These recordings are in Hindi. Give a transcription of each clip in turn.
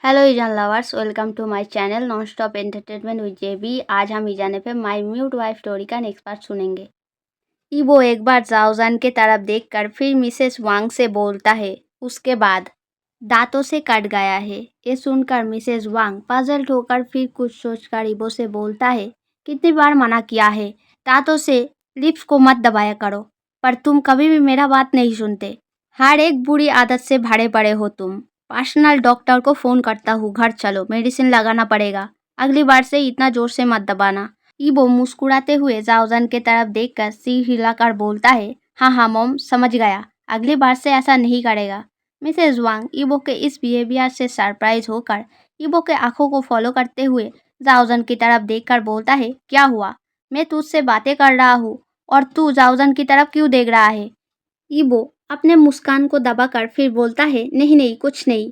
Hello Izaan lovers, welcome to my channel non stop entertainment with JB. आज हम ईजान पे माय म्यूट वाइफ स्टोरी का नेक्स्ट पार्ट सुनेंगे। ईबो एक बार जाओजान के तरफ देखकर फिर मिसेस वांग से बोलता है, उसके बाद दांतों से कट गया है। ये सुनकर मिसेस वांग पजल्ड होकर फिर कुछ सोचकर ईबो से बोलता है, कितनी बार मना किया है दांतों से लिप्स को मत दबाया करो, पर तुम कभी भी मेरा बात नहीं सुनते। हर एक बुरी आदत से भरे पड़े हो तुम। पर्सनल डॉक्टर को फ़ोन करता हूँ, घर चलो, मेडिसिन लगाना पड़ेगा। अगली बार से इतना ज़ोर से मत दबाना। ईबो मुस्कुराते हुए जाओजान के तरफ देखकर सिर हिलाकर बोलता है, हाँ हाँ मॉम, समझ गया, अगली बार से ऐसा नहीं करेगा। मिसेस वांग ईबो के इस बिहेवियर से सरप्राइज होकर ईबो के आंखों को फॉलो करते हुए जाओजान की तरफ देखकर बोलता है, क्या हुआ? मैं तुझसे बातें कर रहा हूँ और तू जाओजान की तरफ क्यों देख रहा है? ईबो अपने मुस्कान को दबाकर फिर बोलता है, नहीं नहीं, कुछ नहीं।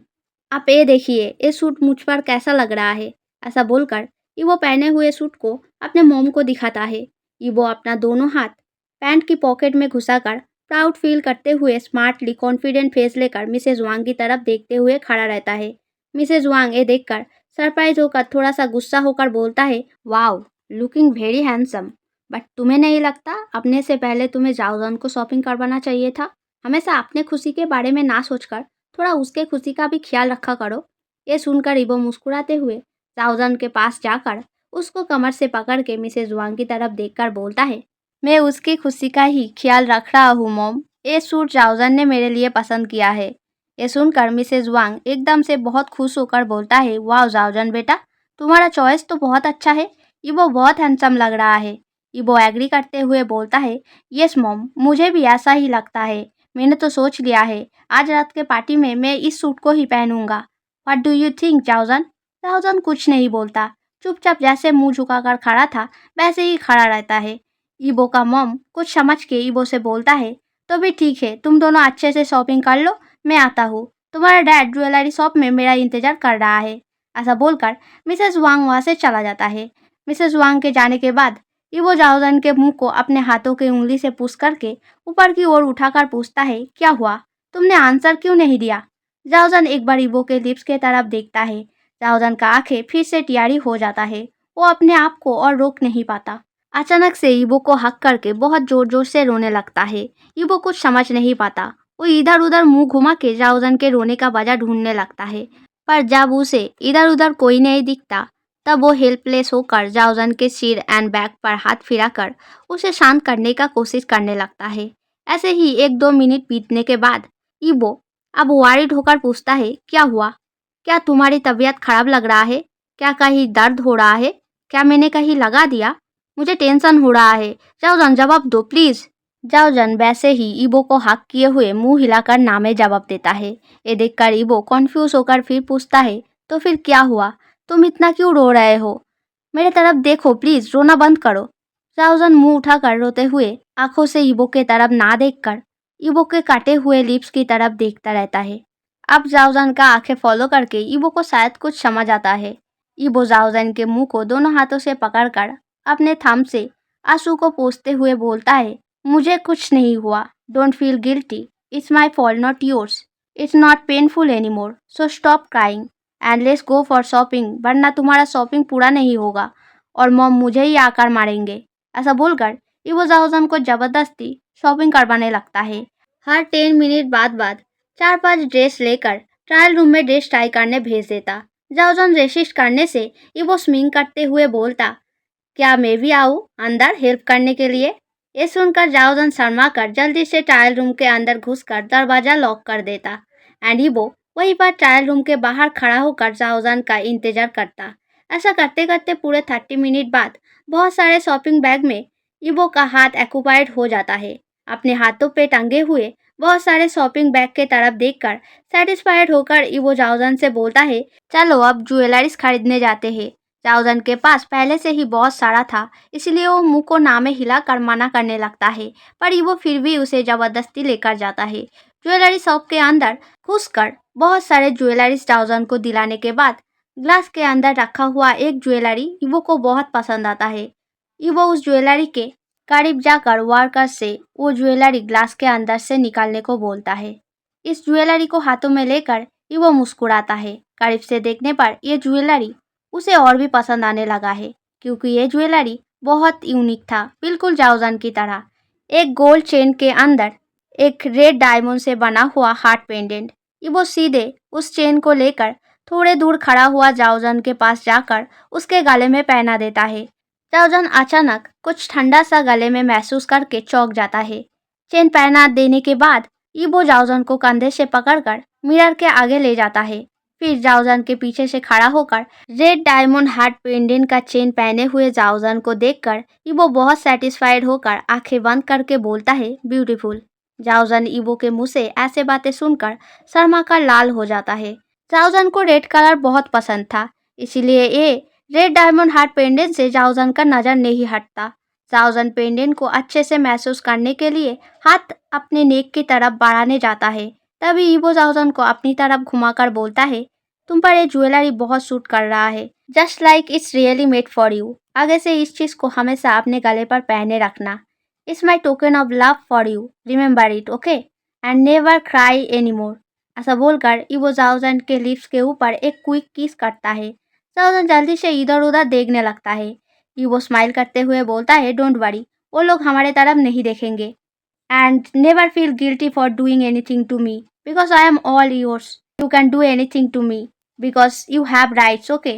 आप ये देखिए, ये सूट मुझ पर कैसा लग रहा है। ऐसा बोलकर ईबो पहने हुए सूट को अपने मॉम को दिखाता है। ईबो अपना दोनों हाथ पैंट की पॉकेट में घुसाकर प्राउड फील करते हुए स्मार्टली कॉन्फिडेंट फेस लेकर मिसेज वांग की तरफ देखते हुए खड़ा रहता है। मिसेज वांग ये देखकर सरप्राइज होकर थोड़ा सा गुस्सा होकर बोलता है, wow, looking very handsome, but तुम्हें नहीं लगता अपने से पहले तुम्हें जाओजान को शॉपिंग करवाना चाहिए था? हमेशा अपने खुशी के बारे में ना सोचकर थोड़ा उसके खुशी का भी ख्याल रखा करो। ये सुनकर ईबो मुस्कुराते हुए जाओजान के पास जाकर उसको कमर से पकड़ के मिसेज वांग की तरफ देखकर बोलता है, मैं उसकी खुशी का ही ख्याल रख रहा हूँ मॉम। ये सूट जाओजान ने मेरे लिए पसंद किया है। ये सुनकर मिसेज वांग एकदम से बहुत खुश होकर बोलता है, वाह जाओजान बेटा, तुम्हारा चॉइस तो बहुत अच्छा है। ईबो बहुत हैंडसम लग रहा है। ईबो एग्री करते हुए बोलता है, यस मॉम, मुझे भी ऐसा ही लगता है। मैंने तो सोच लिया है, आज रात के पार्टी में मैं इस सूट को ही पहनूंगा। व्हाट डू यू थिंक जाओजान? जाओजान कुछ नहीं बोलता, चुपचाप जैसे मुंह झुकाकर खड़ा था वैसे ही खड़ा रहता है। ईबो का मॉम कुछ समझ के ईबो से बोलता है, तो भी ठीक है, तुम दोनों अच्छे से शॉपिंग कर लो, मैं आता हूँ। तुम्हारा डैड ज्वेलरी शॉप में मेरा इंतजार कर रहा है। ऐसा बोलकर मिसेस वांग वहाँ से चला जाता है। मिसेस वांग के जाने के बाद ईबो जाओजान के मुंह को अपने हाथों की उंगली से पुश करके ऊपर की ओर उठाकर पूछता है, क्या हुआ? तुमने आंसर क्यों नहीं दिया? जाओजान एक बार ईबो के लिप्स के तरफ देखता है। जाओजान का आंखें फिर से टियारी हो जाता है। वो अपने आप को और रोक नहीं पाता। अचानक से ईबो को हक करके बहुत जोर जोर से रोने लगता है। ईबो कुछ समझ नहीं पाता। वो इधर उधर मुंह घुमा के जाओजान के रोने का वजह ढूंढने लगता है, पर जब उसे इधर उधर कोई नहीं दिखता तब वो हेल्पलेस होकर जाओजान के सिर एंड बैक पर हाथ फिराकर उसे शांत करने का कोशिश करने लगता है। ऐसे ही 1-2 मिनट बीतने के बाद ईबो अब वारिड होकर पूछता है, क्या हुआ? क्या तुम्हारी तबीयत खराब लग रहा है? क्या कहीं दर्द हो रहा है? क्या मैंने कहीं लगा दिया? मुझे टेंशन हो रहा है। जाओजान, जवाब दो प्लीज। जाओजान वैसे ही ईबो को हक किए हुए मुंह हिलाकर ना में जवाब देता है। ये देखकर ईबो कॉन्फ्यूज होकर फिर पूछता है, तो फिर क्या हुआ? तुम इतना क्यों रो रहे हो? मेरे तरफ देखो प्लीज, रोना बंद करो। जाओजान मुंह उठाकर रोते हुए आंखों से ईबो के तरफ ना देखकर ईबो के काटे हुए लिप्स की तरफ देखता रहता है। अब जाओजान का आंखें फॉलो करके ईबो को शायद कुछ समझ आता है। ईबो जाओजान के मुंह को दोनों हाथों से पकड़कर अपने थंब से आंसू को पोंछते हुए बोलता है, मुझे कुछ नहीं हुआ। Don't feel guilty, it's my fault not yours. It's not painful anymore, so stop crying and let's go for shopping, वरना तुम्हारा शॉपिंग पूरा नहीं होगा और मॉम मुझे ही आकर मारेंगे। ऐसा बोलकर ईबो जाओजान को जबरदस्ती शॉपिंग करवाने लगता है। हर 10 मिनट बाद 4-5 ड्रेस लेकर ट्रायल रूम में ड्रेस ट्राई करने भेज देता। जाओजान रेसिस्ट करने से ईबो स्मिंग करते हुए बोलता, क्या मैं भी आऊँ अंदर हेल्प करने के लिए? ये सुनकर जाओजान शर्मा कर जल्दी से ट्रायल रूम के अंदर घुसकर दरवाजा लॉक कर देता। एंड ईबो वहीं पर ट्रायल रूम के बाहर खड़ा होकर जाओजान का इंतजार करता। ऐसा करते करते पूरे 30 मिनट बाद बहुत सारे शॉपिंग बैग में ईबो का हाथ एक्यूपाइड हो जाता है। अपने हाथों पे टंगे हुए बहुत सारे शॉपिंग बैग के तरफ देखकर सेटिस्फाइड होकर ईबो जाओजान से बोलता है, चलो अब ज्वेलरीज खरीदने जाते हैं। जाओजान के पास पहले से ही बहुत सारा था, इसलिए वो मुंह को ना में हिलाकर मना करने लगता है, पर वो फिर भी उसे जबरदस्ती लेकर जाता है। ज्वेलरी शॉप के अंदर घुसकर बहुत सारे ज्वेलरीज जाओजान को दिलाने के बाद ग्लास के अंदर रखा हुआ एक ज्वेलरी ईवो को बहुत पसंद आता है। ईवो उस ज्वेलरी के करीब जाकर वर्कर से वो ज्वेलरी ग्लास के अंदर से निकालने को बोलता है। इस ज्वेलरी को हाथों में लेकर ईवो मुस्कुराता है। करीब से देखने पर ये ज्वेलरी उसे और भी पसंद आने लगा है, क्योंकि ये ज्वेलरी बहुत यूनिक था, बिल्कुल जाओजान की तरह। एक गोल्ड चेन के अंदर एक रेड डायमंड से बना हुआ हार्ट पेंडेंट। ईवो सीधे उस चेन को लेकर थोड़े दूर खड़ा हुआ जाओजान के पास जाकर उसके गले में पहना देता है। जाओजान अचानक कुछ ठंडा सा गले में महसूस करके चौंक जाता है। चेन पहना देने के बाद ईवो जाओजान को कंधे से पकड़कर मिरर के आगे ले जाता है। फिर जाओजान के पीछे से खड़ा होकर रेड डायमंड हार्ट पेंडेंट का चेन पहने हुए जाओजान को देखकर ईवो बहुत सेटिस्फाइड होकर आंखें बंद करके बोलता है, ब्यूटीफुल। जाओजान ईवो के मुंह से ऐसे बातें सुनकर शर्मा का लाल हो जाता है। जाओजान को रेड कलर बहुत पसंद था, इसीलिए ये रेड डायमंड हार्ट पेंडेंट से जाओजान का नजर नहीं हटता। जाओजान पेंडेंट को अच्छे से महसूस करने के लिए हाथ अपने नेक की तरफ बढ़ाने जाता है। तभी ईवो जाओजान को अपनी तरफ घुमाकर बोलता है, तुम पर ये ज्वेलरी बहुत सूट कर रहा है, just like it's really made for you. आगे से इस चीज को हमेशा अपने गले पर पहने रखना। It's my token of love for you, remember it, okay, and never cry any more. ऐसा बोलकर ईवो जाओजान के लिप्स के ऊपर एक क्विक किस करता है। जाओजान जल्दी से इधर उधर देखने लगता है। ईवो स्माइल करते हुए बोलता है, डोंट वरी, वो लोग हमारे तरफ नहीं देखेंगे। And never feel guilty for doing anything to me, because I am all yours. You can do anything to me because you have rights, okay.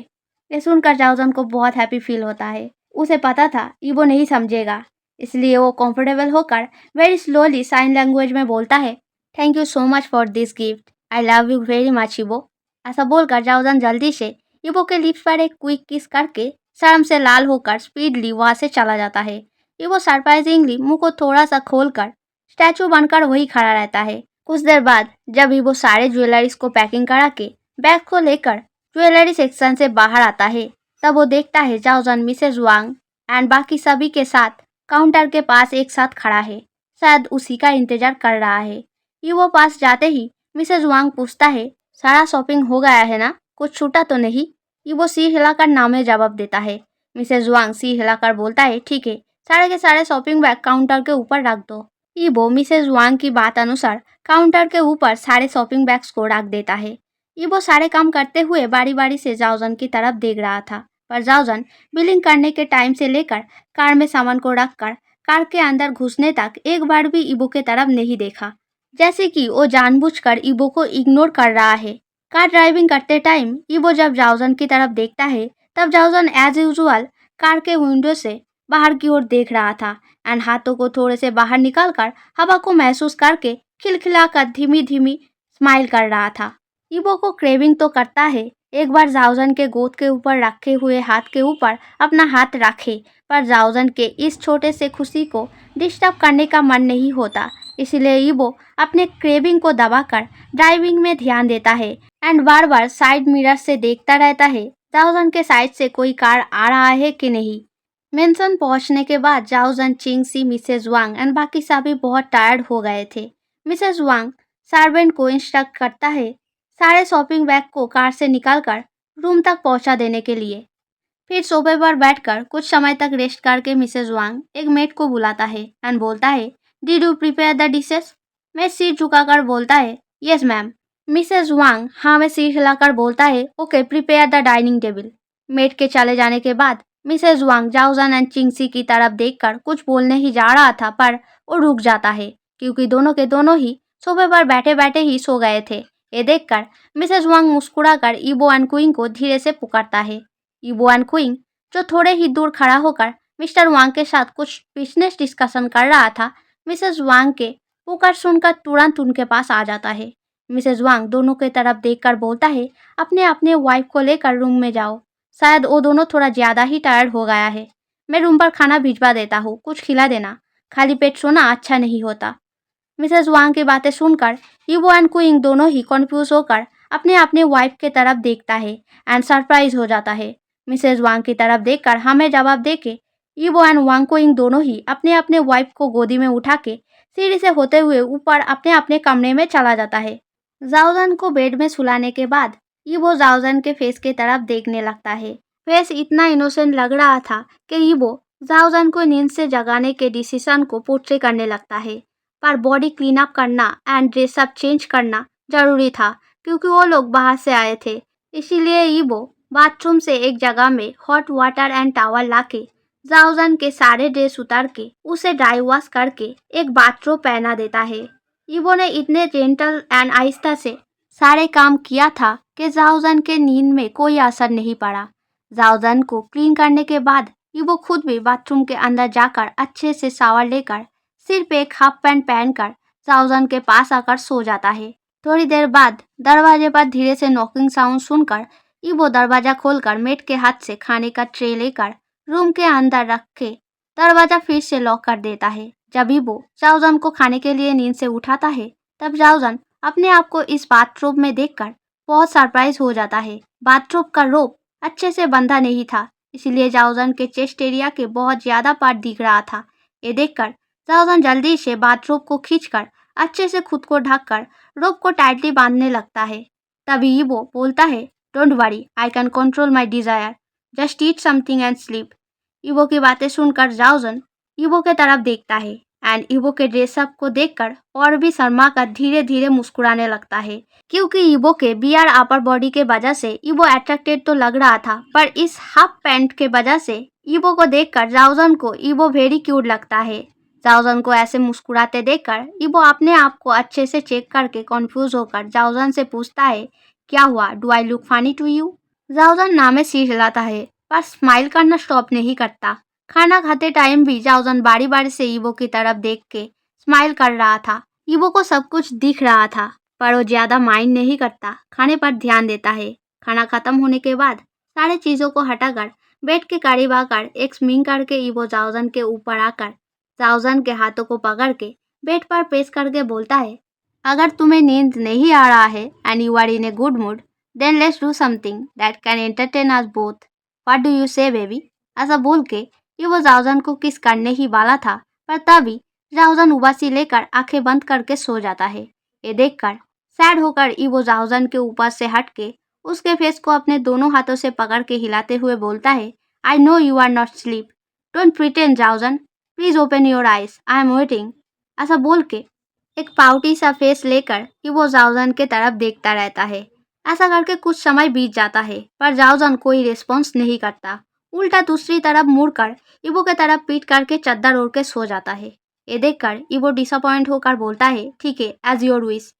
ये सुनकर जाओजान को बहुत हैप्पी फील होता है। उसे पता था ईवो नहीं समझेगा, इसलिए वो कंफर्टेबल होकर वेरी स्लोली साइन लैंग्वेज में बोलता है, thank you so much for this gift, I love you very much evo. ऐसा बोलकर जाओजान जल्दी से ईवो के लिप्स पर एक क्विक किस करके शर्म से लाल होकर स्पीडली वहां से चला जाता है। ईवो सरप्राइजिंगली मुंह को थोड़ा सा खोलकर स्टैचू बनकर वही खड़ा रहता है। कुछ देर बाद जब ईवो सारे ज्वेलरीज को पैकिंग करा के बैग को लेकर ज्वेलरी सेक्शन से बाहर आता है, तब वो देखता है जाओजान मिसेज वांग एंड बाकी सभी के साथ काउंटर के पास एक साथ खड़ा है, शायद उसी का इंतजार कर रहा है। ईवो पास जाते ही मिसेज वांग पूछता है, सारा शॉपिंग हो गया है ना, कुछ छूटा तो नहीं? ईवो सिर हिलाकर ना में जवाब देता है। मिसेज वांग सिर हिलाकर बोलता है, ठीक है, सारे के सारे शॉपिंग बैग काउंटर के ऊपर रख दो। ईवो मिसेज वांग की बात अनुसार काउंटर के ऊपर सारे शॉपिंग बैग्स को रख देता है। ईवो सारे काम करते हुए बारी बारी से जाओजान की तरफ देख रहा था, पर जाओजान बिलिंग करने के टाइम से लेकर कार में सामान को रखकर कार के अंदर घुसने तक एक बार भी ईवो के तरफ नहीं देखा, जैसे कि वो जानबूझकर ईवो को इग्नोर कर रहा है। कार ड्राइविंग करते टाइम ईवो जब जाओजान की तरफ देखता है, तब जाओजान एज यूजुअल कार के विंडो से बाहर की ओर देख रहा था एंड हाथों को थोड़े से बाहर निकालकर हवा को महसूस करके खिलखिलाकर धीमी धीमी स्माइल कर रहा था। ईवो को क्रेविंग तो करता है एक बार जाओजान के गोद के ऊपर रखे हुए हाथ के ऊपर अपना हाथ रखे, पर जाओजान के इस छोटे से खुशी को डिस्टर्ब करने का मन नहीं होता, इसलिए ईवो अपने क्रेविंग को दबाकर ड्राइविंग में ध्यान देता है and bar bar side mirror से देखता रहता है जाओजान के साइड से कोई कार आ रहा है कि नहीं। मेंशन पहुंचने के बाद जाओजान, चिंगसी, मिसेज वांग एंड बाकी सभी बहुत टायर्ड हो गए थे। मिसेज वांग सर्वेंट को इंस्ट्रक्ट करता है सारे शॉपिंग बैग को कार से निकालकर रूम तक पहुंचा देने के लिए। फिर सोफे पर बैठकर कुछ समय तक रेस्ट करके मिसेज वांग एक मेड को बुलाता है एंड बोलता है, did you prepare the dishes? मैं सिर झुकाकर बोलता है, यस मैम। मिसेज वांग हाँ में सिर हिलाकर बोलता है, okay, prepare the dining table. Made के चले जाने के बाद मिसेज वांग जाओजान एंड चिंगसी की तरफ देखकर कुछ बोलने ही जा रहा था, पर वो रुक जाता है क्योंकि दोनों के दोनों ही सोफे पर बैठे बैठे ही सो गए थे। ये देखकर मिसेज वांग मुस्कुराकर ईवो एंड क्विंग को धीरे से पुकारता है। ईवो एंड क्विंग जो थोड़े ही दूर खड़ा होकर मिस्टर वांग के साथ कुछ बिजनेस डिस्कशन कर रहा था, मिसेज वांग के पुकार सुनकर तुरंत उनके पास आ जाता है। मिसेज वांग दोनों की तरफ देखकर बोलता है, अपने अपने वाइफ को लेकर रूम में जाओ, शायद वो दोनों थोड़ा ज्यादा ही टायर्ड हो गया है। मैं रूम पर खाना भिजवा देता हूँ, कुछ खिला देना, खाली पेट सोना अच्छा नहीं होता। मिसेज वांग की बातें सुनकर ईवो एंड क्विंग दोनों ही कंफ्यूज होकर अपने अपने वाइफ के तरफ देखता है एंड सरप्राइज हो जाता है। मिसेज वांग की तरफ देखकर हमें जवाब देके ईवो एंड वांग क्विंग दोनों ही अपने अपने वाइफ को गोदी में उठा के सीढ़ी से होते हुए ऊपर अपने अपने कमरे में चला जाता है। जाओजान को बेड में सुलाने के बाद ईवो जाओजान के फेस की तरफ देखने लगता है। फेस इतना इनोसेंट लग रहा था कि ईवो जाओजान को नींद से जगाने के डिसीजन को पोर्ट्रे करने लगता है, पर बॉडी क्लीन अप करना एंड ड्रेसअप चेंज करना जरूरी था क्योंकि वो लोग बाहर से आए थे। इसीलिए ईबो बाथरूम से एक जगह में हॉट वाटर एंड टॉवल लाके जाओजन के सारे ड्रेस उतार के उसे ड्राई वॉश करके एक बाथरोब पहना देता है। ईबो ने इतने जेंटल एंड आहिस्ता से सारे काम किया था कि जाओजन के नींद में कोई असर नहीं पड़ा। जाओजन को क्लीन करने के बाद ईबो खुद भी बाथरूम के अंदर जाकर अच्छे से शावर लेकर सिर पे एक हाफ पैंट पहनकर जाओजन के पास आकर सो जाता है। थोड़ी देर बाद दरवाजे पर धीरे से नॉकिंग साउंड सुनकर ईबो दरवाजा खोलकर मेट के हाथ से खाने का ट्रे लेकर रूम के अंदर रख के दरवाजा फिर से लॉक कर देता है। जब ईबो जाओजन को खाने के लिए नींद से उठाता है तब जाओजन अपने आप को इस बाथरोब में देखकर बहुत सरप्राइज हो जाता है। बाथरोब का रोप अच्छे से बंधा नहीं था, इसलिए जाओजन के चेस्ट एरिया के बहुत ज्यादा पार्ट दिख रहा था। ये देखकर जाओजन जल्दी से बाथरोब को खींचकर अच्छे से खुद को ढककर रोप को टाइटली बांधने लगता है। तभी ईबो बोलता है, don't worry, I can control my desire, just eat something and sleep. ईबो की बातें सुनकर जाओजन ईबो के तरफ देखता है एंड ईबो के ड्रेसअप को देखकर और भी शर्मा कर धीरे धीरे मुस्कुराने लगता है, क्योंकि ईबो के बियर अपर बॉडी के वजह से ईबो अट्रैक्टेड तो लग रहा था, पर इस हाफ पैंट के वजह से ईबो को देखकर जाओजन को ईबो वेरी क्यूट लगता है। जाओजन को ऐसे मुस्कुराते देखकर ईबो अपने आप को अच्छे से चेक करके कंफ्यूज होकर जाओजन से पूछता है, क्या हुआ, do I look funny to you? जाओजन नाम में सिर हिलाता है पर स्माइल करना स्टॉप नहीं करता। खाना खाते टाइम भी जाओजन बारी बारी से ईबो की तरफ देख के स्माइल कर रहा था। ईबो को सब कुछ दिख रहा था पर वो ज्यादा माइंड नहीं करता, खाने पर ध्यान देता है। खाना खत्म होने के बाद सारे चीजों को हटाकर बेड के करीब आकर एक स्विंग करके ईबो जाओजन के ऊपर आकर जाओजन के हाथों को पकड़ के बेड पर पेश करके बोलता है, अगर तुम्हें नींद नहीं आ रहा है and you are in a good mood, then let's do something that can entertain us both. What do you say baby? ऐसा बोल के ये वो जाओजन को किस करने ही वाला था, पर तभी जाओजन उबासी लेकर आंखें बंद करके सो जाता है। ये देखकर सैड होकर ईवो जाओजन के ऊपर से हट के उसके फेस को अपने दोनों हाथों से पकड़ के हिलाते हुए बोलता है, I know you are not sleep, don't pretend जाओजन, please open your eyes, I am waiting. ऐसा बोल के एक पाउटी सा फेस लेकर ईवो जाओजन के तरफ देखता रहता है। ऐसा करके कुछ समय बीत जाता है पर जाओजन कोई रिस्पॉन्स नहीं करता, उल्टा दूसरी तरफ मुड़कर ईवो के तरफ पीट करके चद्दर ओढ़ के सो जाता है। ये देखकर ईवो डिसअपॉइंट होकर बोलता है, ठीक है, एज योर विश।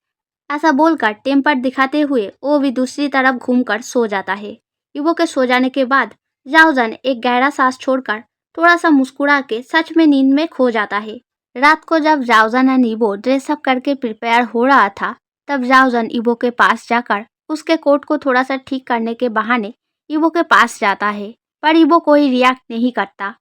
ऐसा बोलकर टेम्पर दिखाते हुए वो भी दूसरी तरफ घूमकर सो जाता है। ईवो के सो जाने के बाद जाओजन एक गहरा सांस छोड़कर थोड़ा सा मुस्कुरा के सच में नींद में खो जाता है। रात को जब जाओजन एंड ईवो ड्रेसअप करके प्रिपेयर हो रहा था तब जाओजन ईवो के पास जाकर उसके कोट को थोड़ा सा ठीक करने के बहाने ईवो के पास जाता है, पर ईवो कोई रिएक्ट नहीं करता।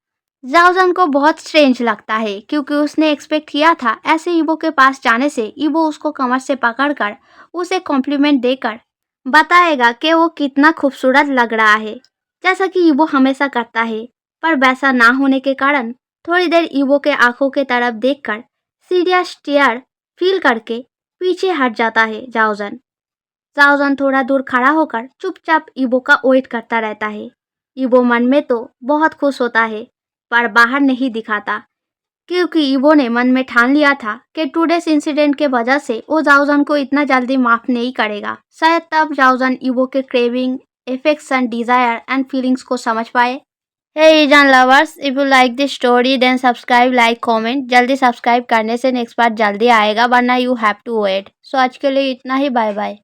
जाओजन को बहुत स्ट्रेंज लगता है क्योंकि उसने एक्सपेक्ट किया था ऐसे ईवो के पास जाने से ईवो उसको कमर से पकड़कर उसे कॉम्प्लीमेंट देकर बताएगा कि वो कितना खूबसूरत लग रहा है, जैसा कि ईवो हमेशा करता है। पर वैसा ना होने के कारण थोड़ी देर ईवो के आंखों के तरफ देखकर सीरियस स्टेयर फील करके पीछे हट जाता है जाओजन। जाओजन थोड़ा दूर खड़ा होकर चुपचाप ईवो का वेट करता रहता है। ईवो मन में तो बहुत खुश होता है पर बाहर नहीं दिखाता, क्योंकि ईवो ने मन में ठान लिया था कि टुडेस इंसिडेंट के वजह से वो जाओजन को इतना जल्दी माफ नहीं करेगा। शायद तब जाओजन ईवो के craving, affection, desire and feelings को समझ पाए। Hey Izaan lovers, if you like this story then subscribe, like, comment. जल्दी सब्सक्राइब करने से नेक्स्ट पार्ट जल्दी आएगा, वरना you have to wait. So आज के लिए इतना ही, बाय बाय।